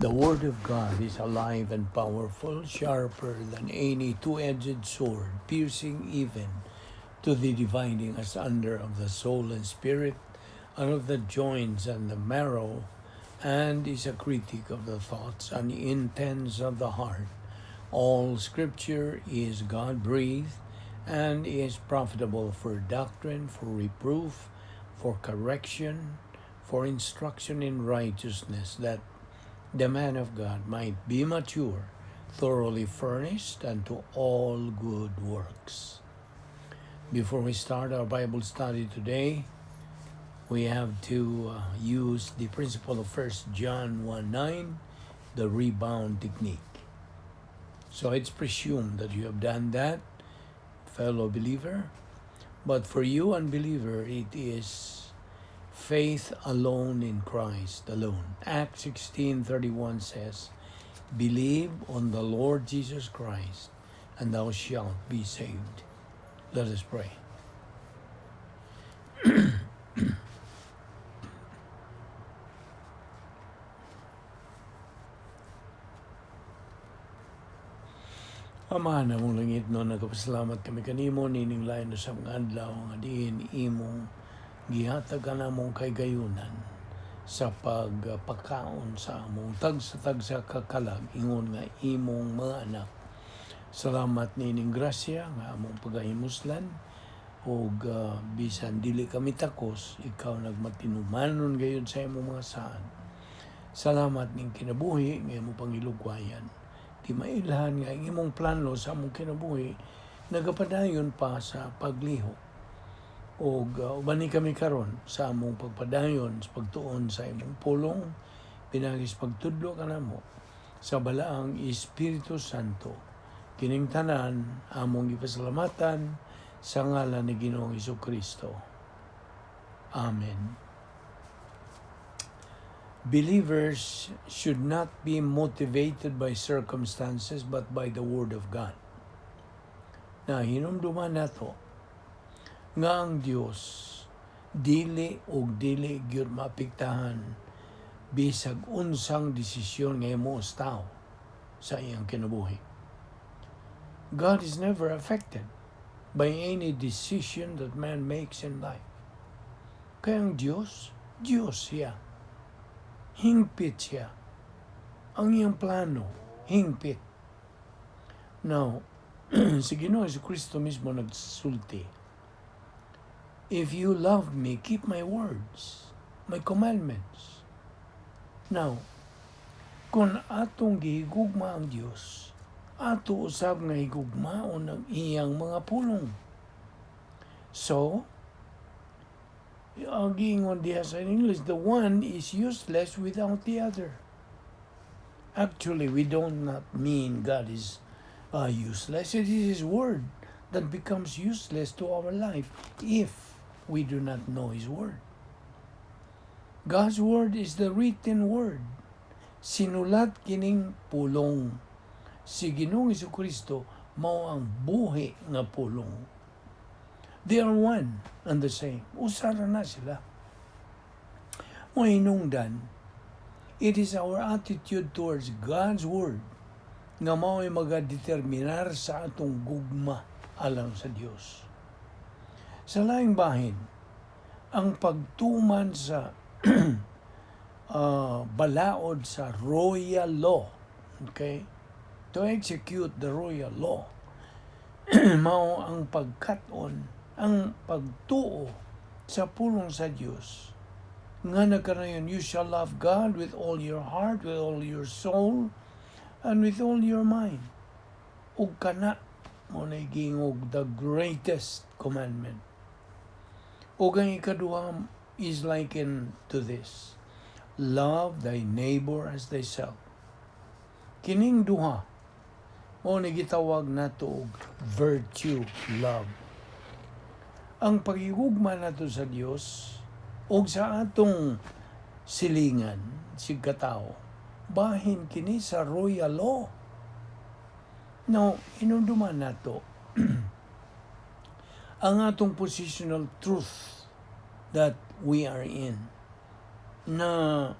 The Word of God is alive and powerful, sharper than any two-edged sword, piercing even to the dividing asunder of the soul and spirit, and of the joints and the marrow, and is a critic of the thoughts and intents of the heart. All Scripture is God-breathed and is profitable for doctrine, for reproof, for correction, for instruction in righteousness, that the man of God might be mature, thoroughly furnished unto all good works. Before we start our Bible study today, we have to use the principle of 1 John 1:9, the rebound technique. So it's presumed that you have done that, fellow believer. But for you unbeliever, it is faith alone in Christ alone. Acts 16:31 says, "Believe on the Lord Jesus Christ, and thou shalt be saved." Let us pray. Ama na mong langit no, nagpasalamat kami kanimo nining lain sa mga adlaw nga diin imong gihatag ka namong kay gayunan sa pagpakaon sa among tag sa kakalag ingon nga imong mga anak. Salamat nining grasya nga among pagahimuslan og bisan dili kami takos, ikaw nagmatinumanon gayon sa imong mga saan. Salamat ning kinabuhi nga imong pangilugwayan. Di mailhan nga imong plano sa among kinabuhi nagapadayon pa sa paglihok. O ubani kami karon sa among pagpadayon sa pagtuon sa imong pulong, pinagis pagtudlo ka namo sa balaang Espiritu Santo. Kining tanan among gipasalamatan sa ngalan ni Ginoong Hesukristo. Amen. Believers should not be motivated by circumstances but by the Word of God. Na hinumduman nato nga ang Dios dili gyud maapektahan bisag unsang desisyon nga imo as tao sa iyang kinabuhi. God is never affected by any decision that man makes in life. Kaya ang Diyos siya. Hingpit siya. Ang iyang plano, hingpit. Now, si Ginoong Jesucristo mismo nagsulti, "If you love me, keep my words, my commandments." Now, kung atong gihigugma ang Dios, ato usab nga higugmaon ang iyang mga pulong. So, giingon diha sa English, the one is useless without the other. Actually, we don't not mean God is useless. It is His Word that becomes useless to our life if we do not know His Word. God's Word is the written Word. Sinulat kining pulong. Si Ginoong Jesucristo mao ang buhi nga pulong. They are one and the same. Usara na sila. Mo hinungdan, it is our attitude towards God's Word nga mao'y magadeterminar sa atong gugma alang sa Dios. Sa laing bahin, ang pagtuman sa balaod sa royal law, okay? To execute the royal law, mao ang pagkat-on, ang pagtuo sa pulong sa Dios nga nagkanayon, "You shall love God with all your heart, with all your soul, and with all your mind." Ug kana mo na gingog the greatest commandment. Ug ang ikaduha is likened to this: "Love thy neighbor as thyself." Kining duha mo na gitawag nato og virtue love. Ang pagigugma nato sa Dios o sa atong silingan, sigkatao, bahin kini sa royal law. Now, inunduman nato ang atong positional truth that we are in, na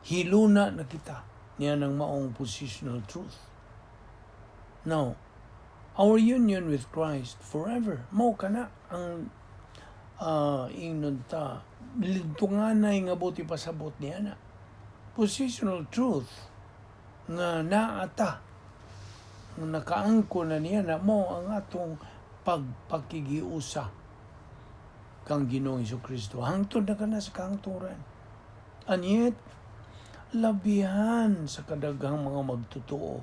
hiluna na kita niya ng maong positional truth. Now, our union with Christ forever. Mao kana ang ingnon ta lintunganay nga buti pasabot niya na. Positional truth nga naata nga nakaangko na niya na mo ang atong pagpakigiusa kang Ginoong Jesucristo hangtod na kana sa kahangturan. And yet, labihan sa kadaghang mga magtotoo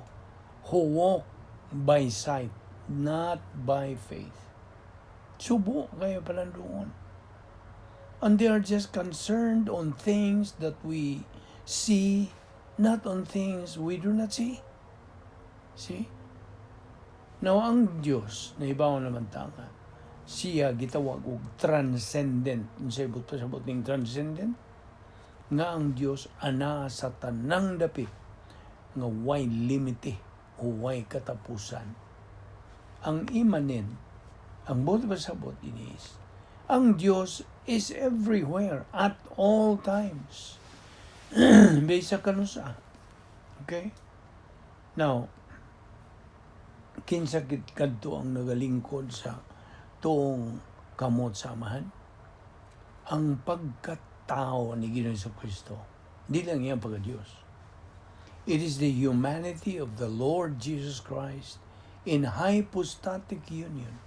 who walk by sight, not by faith. Subo kayo palandoon. And they are just concerned on things that we see, not on things we do not see. See? Now, ang Diyos, na ibaw naman tanga, siya gitawag og transcendent. Sa ibot pa sabot ning transcendent, nga ang Diyos ana sa tanang dapit nga way limite o way katapusan. Ang immanent, ang buti pasabot inis, ang Diyos is everywhere at all times. Bisa kanusa. Okay? Now, kinsa kadto ang nagalingkod sa tuong kamot samahan? Ang pagkatao ni Ginoong Jesucristo, di lang yan pagka-Diyos. It is the humanity of the Lord Jesus Christ in hypostatic union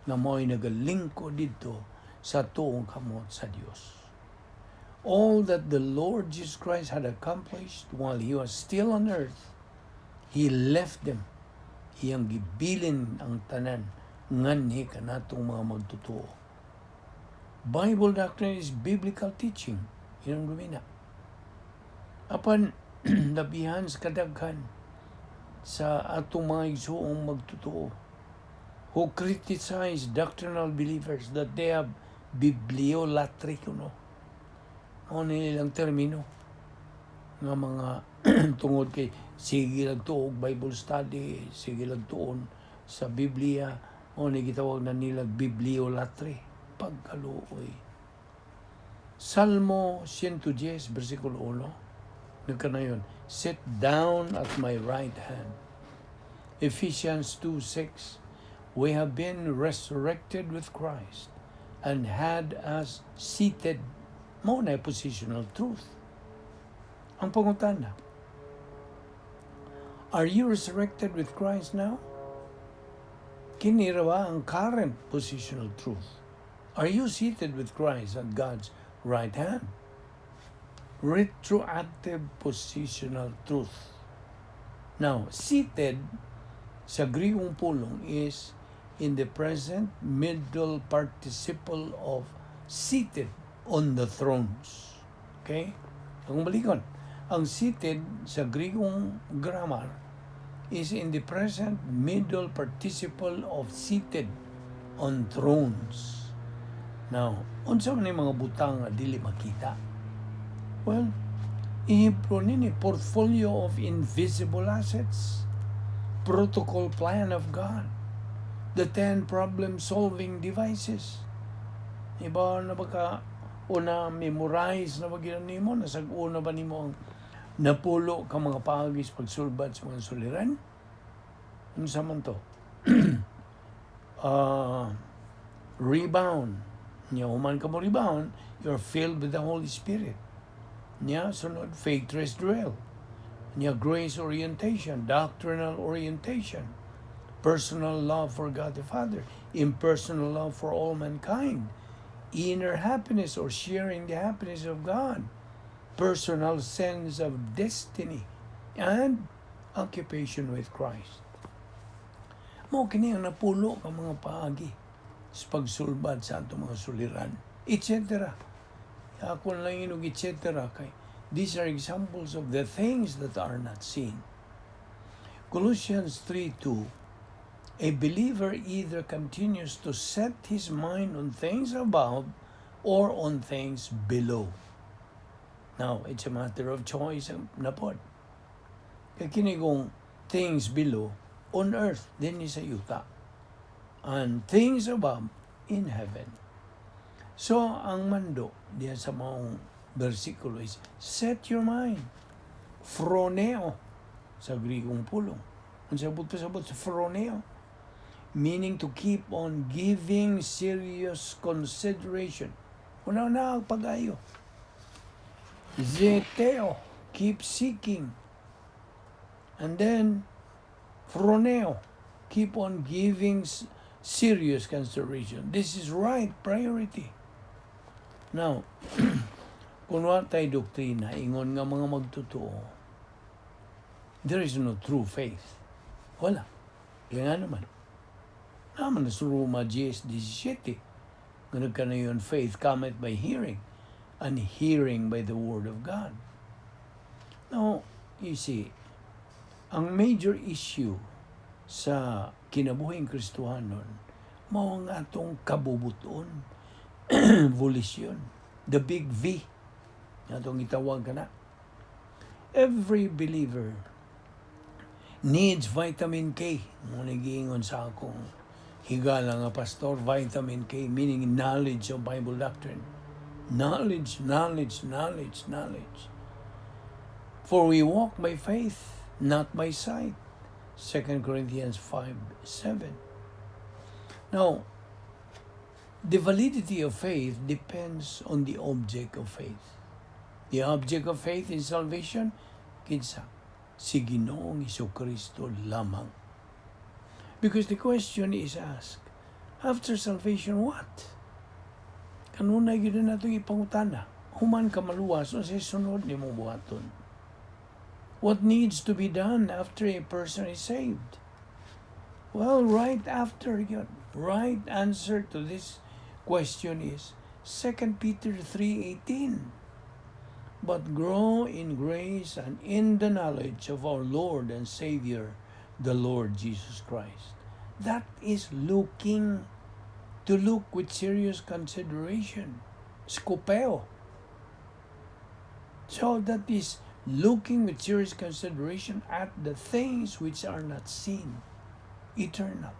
na mo'y nagalingkod dito sa tuong kamot sa Diyos. All that the Lord Jesus Christ had accomplished while He was still on earth, He left them. Iyang gibilin ang tanan nganhi kanatong mga magtotoo. Bible doctrine is biblical teaching. Yun ang lumina. Apan, labihan sa kadaghan sa atong mga igsoong magtotoo who criticize doctrinal believers that they have bibliolatry, o nilang termino nga mga tungod kay sige lang tuog Bible study, sige lang tuon sa Biblia, o gitawag na nila bibliolatry, pagkaluoy. Salmo 110, versikulo 1, nagkanayon, sit down at my right hand. Ephesians 2:6, we have been resurrected with Christ and had us seated. Mo na positional truth. Ang pangutana, are you resurrected with Christ now? Kini rawa ang current positional truth. Are you seated with Christ at God's right hand? Retroactive positional truth. Now, seated sa Griegong pulong is in the present middle participle of seated on the thrones. Okay? Kung balikon, ang seated sa Griegong grammar is in the present middle participle of seated on thrones. Now, unsa man mga butang nga dili makita? Well, ihipro nini portfolio of invisible assets, protocol plan of God, the 10 problem-solving devices. Iba na baka una memorize na bagyan nimo, nasag-una ba nimo ang napulo ka mga pagis pagsulbad sa mga suliran? Ano sa man to? Rebound. Nya human ka mo rebound, you're filled with the Holy Spirit. Nya sunod, faith rest dwell. Nya grace orientation, doctrinal orientation, personal love for God the Father, impersonal love for all mankind, inner happiness or sharing the happiness of God, personal sense of destiny, and occupation with Christ. Mo kini ang napulo ka mga paagi sa pagsulbad sa atong mga suliran, etc. Ako lang inog etc. kay these are examples of the things that are not seen. Colossians 3:2, a believer either continues to set his mind on things above or on things below. Now, it's a matter of choice na pod. Kaya kinigong things below, on earth, din ni sa yuta. And things above, in heaven. So, ang mando, diyan sa maong versikulo is, set your mind Phroneo sa Grigong pulong. Ang sabot sa phroneo, meaning to keep on giving serious consideration. Una-una ang pag-ayo. Zeteo, keep seeking. And then, phroneo, keep on giving serious consideration. This is right priority. Now, kung wala tayo doktrina, ingon nga mga magtotoo, there is no true faith. Wala. Kaya nga naman. Naman sa Roma 10:17, ganun ka na yun, faith cometh by hearing, and hearing by the word of God. Now, you see, ang major issue sa kinabuhing Kristohanon, mao ang atong kabubuton, volition, the big V, atong itawag ka na. Every believer needs vitamin K. Muna giingon sa akong higala nga pastor, vitamin K, meaning knowledge of Bible doctrine. Knowledge. For we walk by faith, not by sight. 2 Corinthians 5:7. Now, the validity of faith depends on the object of faith. The object of faith in salvation, kinsa? Si Ginoong Jesucristo lamang. Because the question is asked, after salvation, what? Kanunay yun na itong ipangutana. Human ka maluwas o sa sunod ni mong buhaton. What needs to be done after a person is saved? Well, right after yun, right answer to this question is 2 Peter 3:18. But grow in grace and in the knowledge of our Lord and Savior, the Lord Jesus Christ. That is looking to look with serious consideration. Skopeo. So that is looking with serious consideration at the things which are not seen, eternal.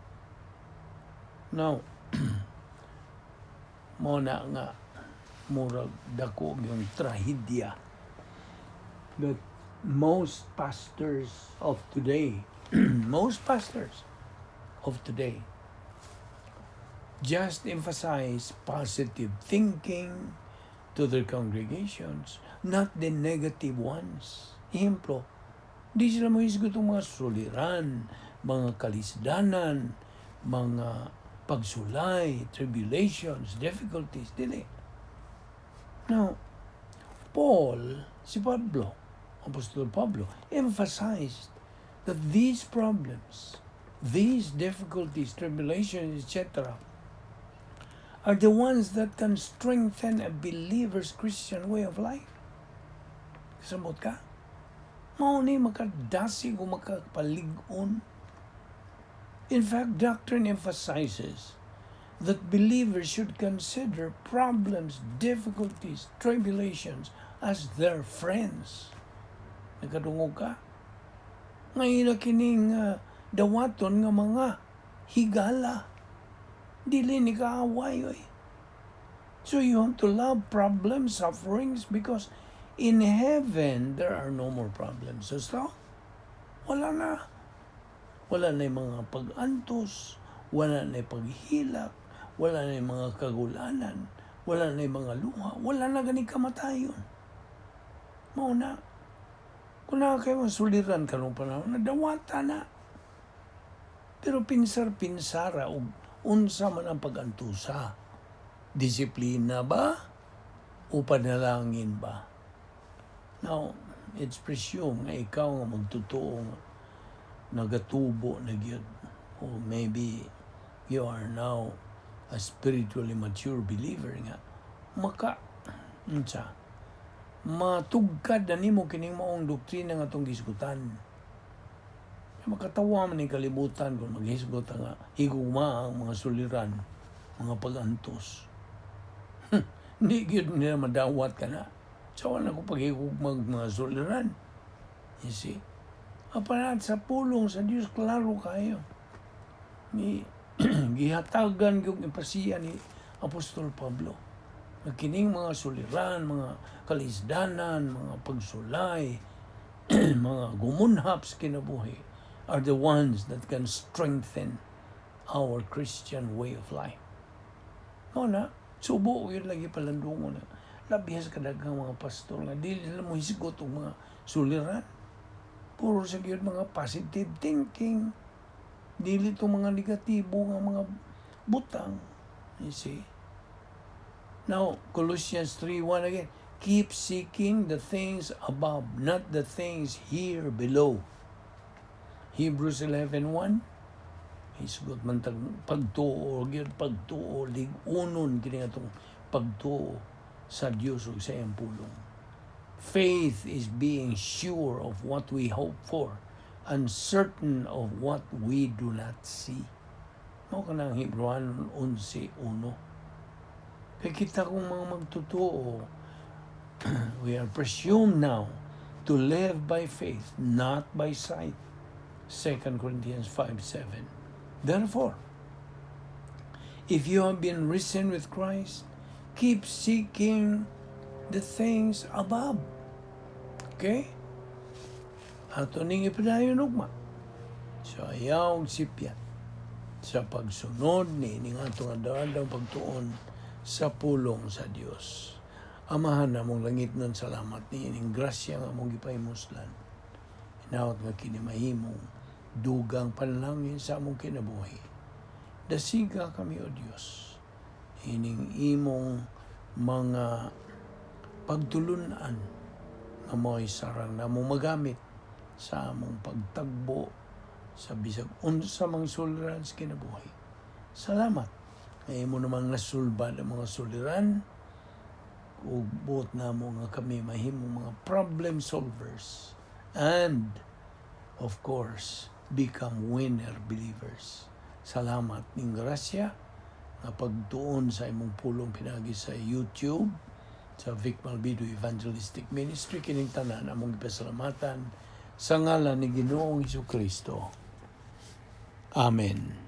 Now, muna nga, murag dako yung trahedya that most pastors of today just emphasize positive thinking to their congregations, not the negative ones. Ehemplo, di sila mahisgot ang mga suliran, mga kalisdanan, mga pagsulay, tribulations, difficulties, dili. Now, Apostol Pablo, emphasized that these problems, these difficulties, tribulations, etc., are the ones that can strengthen a believer's Christian way of life. Kasabot ka? Mao ni makadasig o makapalig-on. In fact, doctrine emphasizes that believers should consider problems, difficulties, tribulations as their friends. Nagkadungog ka? Ngayon na kining dawaton nga mga higala. Dili ni kaaway. So you have to love problems, sufferings, because in heaven there are no more problems. So, wala na. Wala na yung mga pag-antos, wala na yung paghilak, wala na yung mga kagulanan, wala na yung mga luha, wala na ganing kamatayon. Mauna, kung na kayo masuliran ka nung panahon, nadawata na. Pero pinsar-pinsara, unsa man ang pag-antusa. Disiplina ba? O panalangin ba? Now, it's presumed na ikaw nga magtotoo nagatubo na gyud. Or maybe you are now a spiritually mature believer nga. Matugkad na nimo kining maong doktrina nga itong gisgutan. Makatawa man yung kalibutan kung maghisgot nga higugma ang mga suliran, mga pag-antos. Hindi gyud nila madawat ka na. So, wala ko paghigugmag mga suliran. You see? Apanat sa pulong sa Diyos, klaro kayo. Gihatagan yung impasiya ni Apostol Pablo. Kining mga suliran, mga kalisdanan, mga pagsulay, mga gumunhap sa kinabuhi are the ones that can strengthen our Christian way of life. No na, subo yun lagi palandungo na. Labihas kadagang mga pastor nga, dili nila mo hisigot ang mga suliran. Puro sa yun mga positive thinking. Dili itong mga negatibo nga mga butang. You see? Now, Colossians 3:1 again. Keep seeking the things above, not the things here below. Hebrews 11:1. Hisugot man tag pagtuo, pagtuo, unon kini atong pagtuo sa Dios ug sa iyang pulong. Faith is being sure of what we hope for, uncertain of what we do not see. Mao kanang Hebrews 11:1. Kaya kita kung mga magtutuo, we are presumed now to live by faith, not by sight. 2 Corinthians 5:7. Therefore, if you have been risen with Christ, keep seeking the things above. Okay? Ato ning ipadayon ugma. Sa ayaw sipyan. Sa pagsunod ni ning atong adawang pagtuon sa pulong sa Dios. Amahan na mong langit nun, salamat ni ining grasya nga mong gipahimoslan. Inawat nga kini mahimong dugang panalangin sa among kinabuhi. Dasiga kami o Dios. Ining imong mga pagtulunan nga mo'y sarang na mong magamit sa among pagtagbo sa bisag unsa mang suliran sa kinabuhi. Salamat. Ngayon mo namang nasulbad ang mga suliran ug buot na mo nga kami mahimong mga problem solvers and of course become winner believers. Salamat ning grasya nga pagtuon sa imong pulong pinagi sa YouTube sa Balbido Evangelistic Ministry. Kining tanan among gipasalamatan sa ngalan ni Ginoong Jesucristo. Amen.